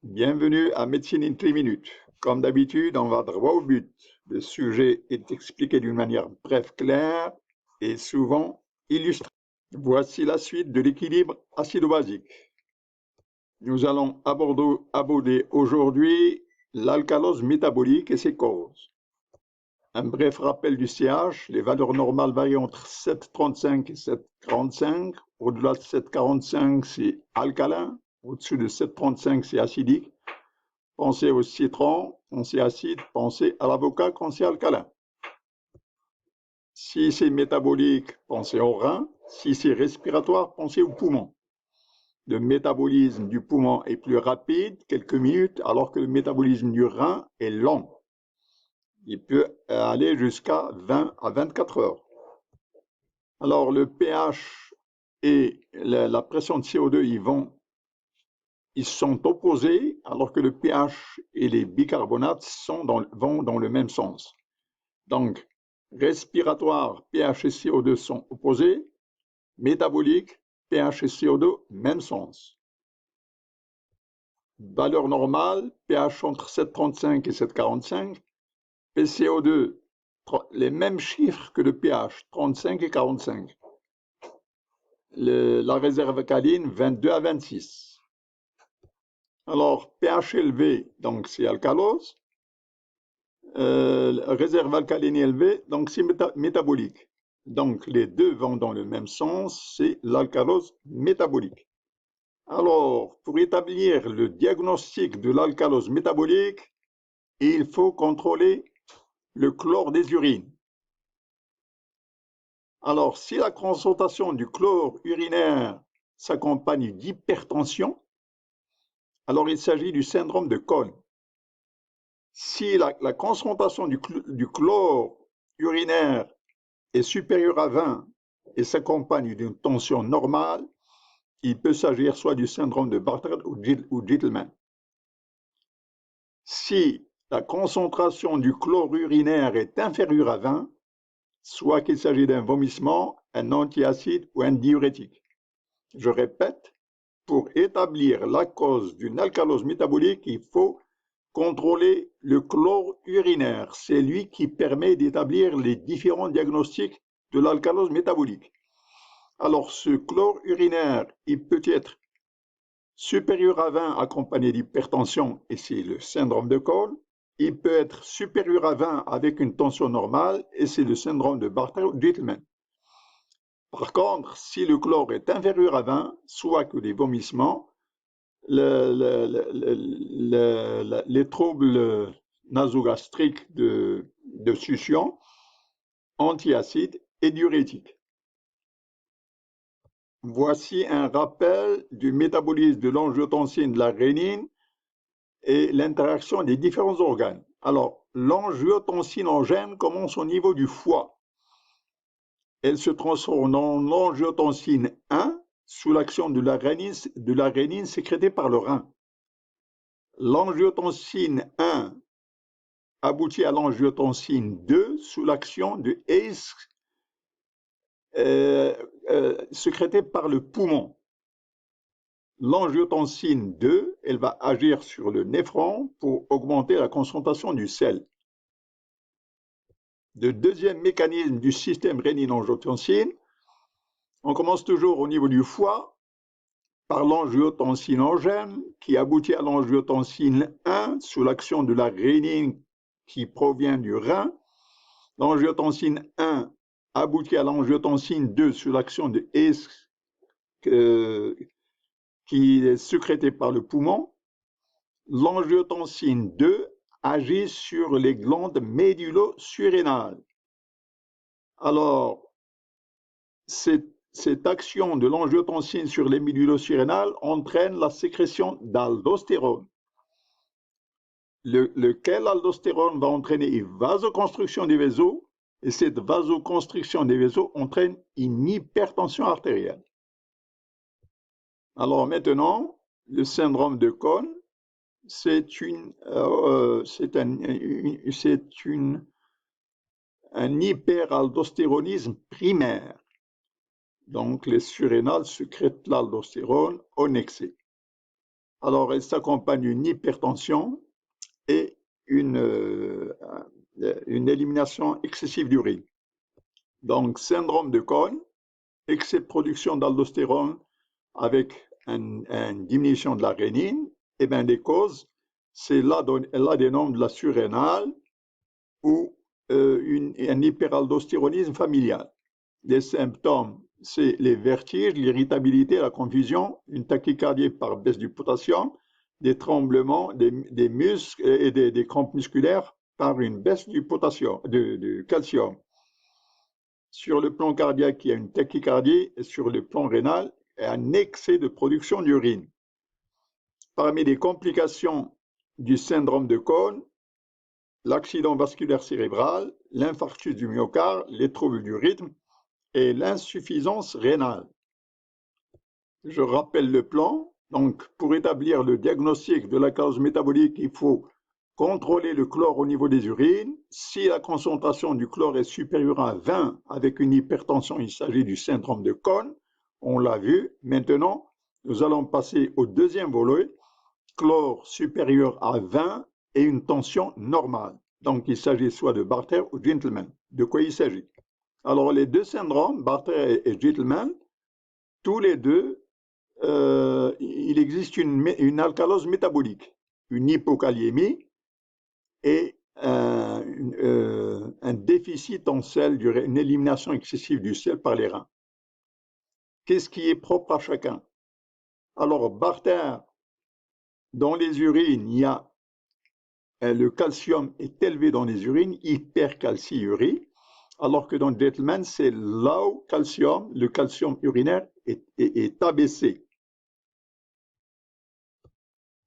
Bienvenue à Médecine in 3 minutes. Comme d'habitude, on va droit au but. Le sujet est expliqué d'une manière brève, claire et souvent illustrée. Voici la suite de l'équilibre acido-basique. Nous allons aborder aujourd'hui l'alcalose métabolique et ses causes. Un bref rappel du CH, les valeurs normales varient entre 7,35 et 7,45. Au-delà de 7,45, c'est alcalin. Au-dessus de 7,35, c'est acidique. Pensez au citron quand c'est acide, pensez à l'avocat quand c'est alcalin. Si c'est métabolique, pensez au rein. Si c'est respiratoire, pensez au poumon. Le métabolisme du poumon est plus rapide, quelques minutes, alors que le métabolisme du rein est lent. Il peut aller jusqu'à 20 à 24 heures. Alors le pH et la pression de CO2, ils sont opposés, alors que le pH et les bicarbonates vont dans le même sens. Donc, respiratoire, pH et CO2 sont opposés. Métabolique, pH et CO2, même sens. Valeur normale, pH entre 7,35 et 7,45. PCO2, les mêmes chiffres que le pH, 35 et 45. La réserve alcaline, 22 à 26. Alors, pH élevé, donc c'est alcalose. Réserve alcaline élevée, donc c'est métabolique. Donc les deux vont dans le même sens, c'est l'alcalose métabolique. Alors, pour établir le diagnostic de l'alcalose métabolique, il faut contrôler le chlore des urines. Alors, si la concentration du chlore urinaire s'accompagne d'hypertension, alors il s'agit du syndrome de Cohn. Si la concentration du chlore urinaire est supérieure à 20 et s'accompagne d'une tension normale, il peut s'agir soit du syndrome de Bartter ou Gitelman. Si la concentration du chlore urinaire est inférieure à 20, soit qu'il s'agit d'un vomissement, un antiacide ou un diurétique. Je répète, pour établir la cause d'une alcalose métabolique, il faut contrôler le chlore urinaire. C'est lui qui permet d'établir les différents diagnostics de l'alcalose métabolique. Alors, ce chlore urinaire, il peut être supérieur à 20 accompagné d'hypertension, et c'est le syndrome de Cohn. Il peut être supérieur à 20 avec une tension normale, et c'est le syndrome de Bartter-Gitelman. Par contre, si le chlore est inférieur à 20, soit que des vomissements, les troubles nasogastriques de succion, antiacides et diurétiques. Voici un rappel du métabolisme de l'angiotensine, de la rénine et l'interaction des différents organes. Alors, l'angiotensinogène commence au niveau du foie. Elle se transforme en angiotensine 1 sous l'action de la rénine sécrétée par le rein. L'angiotensine 1 aboutit à l'angiotensine 2 sous l'action de ACE sécrétée par le poumon. L'angiotensine 2, elle va agir sur le néphron pour augmenter la concentration du sel. Le deuxième mécanisme du système rénine-angiotensine, on commence toujours au niveau du foie par l'angiotensinogène qui aboutit à l'angiotensine 1 sous l'action de la rénine qui provient du rein. L'angiotensine 1 aboutit à l'angiotensine 2 sous l'action de ACE qui est sécrétée par le poumon. L'angiotensine 2 agit sur les glandes médullo-surrénales. Alors, cette action de l'angiotensine sur les médullo-surrénales entraîne la sécrétion d'aldostérone. Lequel aldostérone va entraîner une vasoconstriction des vaisseaux, et cette vasoconstriction des vaisseaux entraîne une hypertension artérielle. Alors maintenant, le syndrome de Cohn, c'est un hyperaldostéronisme primaire. Donc les surrénales sécrètent l'aldostérone en excès. Alors, elle s'accompagne d'une hypertension et une élimination excessive d'urine. Donc, syndrome de Cohn, excès de production d'aldostérone avec une diminution de la rénine, et bien les causes, c'est l'adénome de la surrénale ou un hyperaldostéronisme familial. Les symptômes, c'est les vertiges, l'irritabilité, la confusion, une tachycardie par baisse du potassium, des tremblements, des muscles et des crampes musculaires par une baisse du potassium, du calcium. Sur le plan cardiaque, il y a une tachycardie et sur le plan rénal, un excès de production d'urine. Parmi les complications du syndrome de Cohn, l'accident vasculaire cérébral, l'infarctus du myocarde, les troubles du rythme et l'insuffisance rénale. Je rappelle le plan. Donc, pour établir le diagnostic de la cause métabolique, il faut contrôler le chlore au niveau des urines. Si la concentration du chlore est supérieure à 20 avec une hypertension, il s'agit du syndrome de Cohn. On l'a vu. Maintenant, nous allons passer au deuxième volet. Chlore supérieur à 20 et une tension normale. Donc, il s'agit soit de Bartter ou Gentleman. De quoi il s'agit? Alors, les deux syndromes, Bartter et Gentleman, tous les deux, il existe une alcalose métabolique, une hypokaliémie et un déficit en sel, une élimination excessive du sel par les reins. Qu'est-ce qui est propre à chacun? Alors, Bartter, dans les urines, il y a le calcium est élevé dans les urines, hypercalciurie, alors que dans Gentleman, c'est low calcium, le calcium urinaire est abaissé.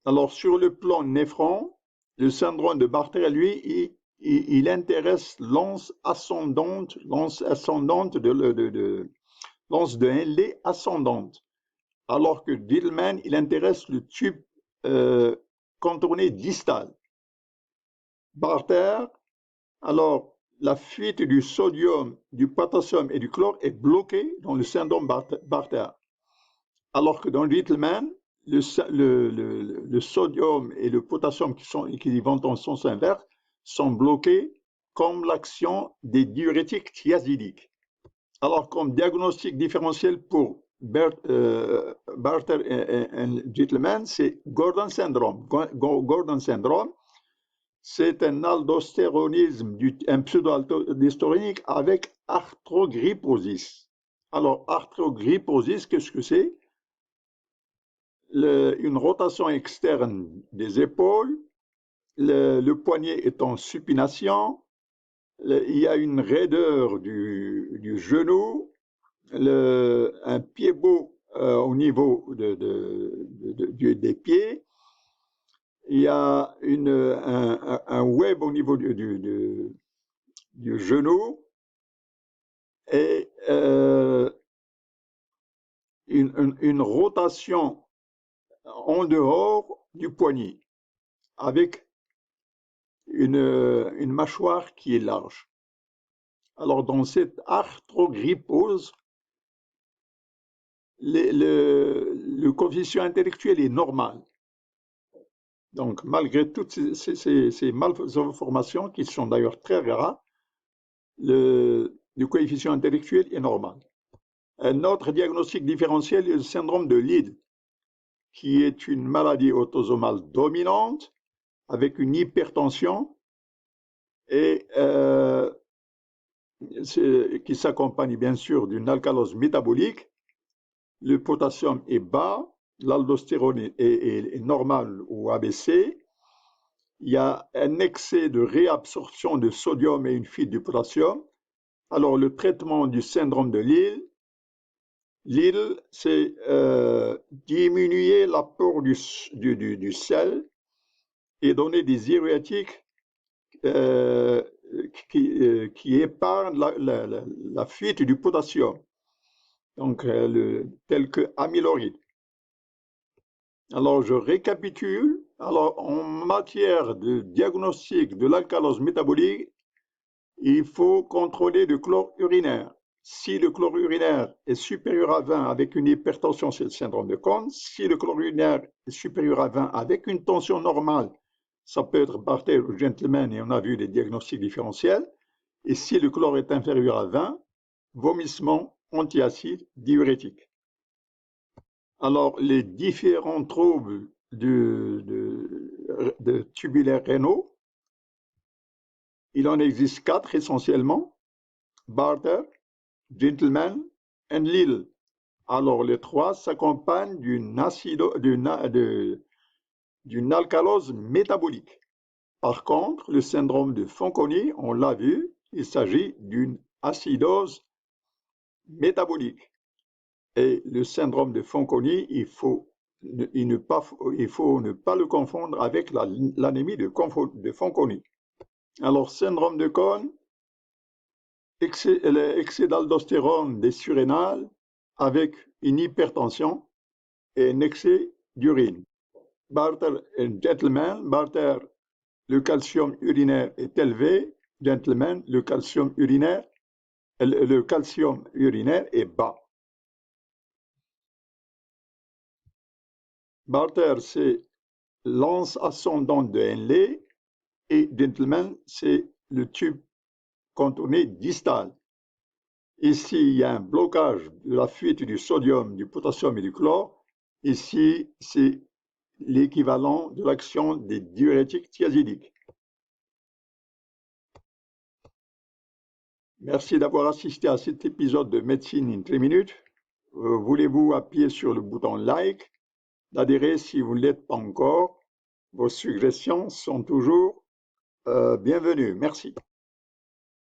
Alors, sur le plan néphron, le syndrome de Bartter, lui, il intéresse l'anse ascendante, l'anse de Henle ascendante, alors que Dillman, il intéresse le tube contourné distal. Bartter, alors, la fuite du sodium, du potassium et du chlore est bloquée dans le syndrome Bartter, alors que dans Gentleman, le sodium et le potassium qui vont en sens inverse sont bloqués comme l'action des diurétiques thiazidiques. Alors, comme diagnostic différentiel pour Bartter et Gentleman, c'est Gordon syndrome. Gordon syndrome, c'est un aldostéronisme, un pseudo-aldostéronique avec arthrogryposis. Alors, arthrogryposis, qu'est-ce que c'est? Une rotation externe des épaules, le poignet est en supination, il y a une raideur du genou, un pied-bot au niveau des pieds, il y a un web au niveau du genou et une rotation en dehors du poignet avec une mâchoire qui est large. Alors, dans cette arthrogrypose, le coefficient intellectuel est normal. Donc, malgré toutes ces malformations, qui sont d'ailleurs très rares, le coefficient intellectuel est normal. Un autre diagnostic différentiel est le syndrome de Lead, qui est une maladie autosomale dominante avec une hypertension et qui s'accompagne bien sûr d'une alcalose métabolique. Le potassium est bas, l'aldostérone est normal ou abaissé. Il y a un excès de réabsorption de sodium et une fuite du potassium. Alors, le traitement du syndrome de Lille, c'est diminuer l'apport du sel et donner des diurétiques qui épargnent la fuite du potassium, donc tel que amyloride. Alors, je récapitule. Alors, en matière de diagnostic de l'alcalose métabolique, il faut contrôler le chlore urinaire. Si le chlorure urinaire est supérieur à 20 avec une hypertension, c'est le syndrome de Cohn. Si le chlorure urinaire est supérieur à 20 avec une tension normale, ça peut être Bartter ou Gentleman, et on a vu les diagnostics différentiels. Et si le chlore est inférieur à 20, vomissement, antiacide, diurétique. Alors, les différents troubles de tubulaires rénaux, il en existe 4 essentiellement, Bartter, Gentleman et Lille. Alors, les 3 s'accompagnent d'une alcalose métabolique. Par contre, le syndrome de Fanconi, on l'a vu, il s'agit d'une acidose métabolique. Et le syndrome de Fanconi, il faut ne pas le confondre avec l'anémie de Fanconi. Alors, syndrome de Cohn, excès d'aldostérone des surrénales avec une hypertension et un excès d'urine. Bartter et Gentleman, Bartter, le calcium urinaire est élevé, Gentleman, le calcium urinaire est bas. Bartter, c'est l'anse ascendante de Henle et Gentleman, c'est le tube contourné distal. Ici, il y a un blocage de la fuite du sodium, du potassium et du chlore. Ici, c'est l'équivalent de l'action des diurétiques thiazidiques. Merci d'avoir assisté à cet épisode de Médecine in 3 minutes. Voulez-vous appuyer sur le bouton like, d'adhérer si vous ne l'êtes pas encore. Vos suggestions sont toujours bienvenues. Merci.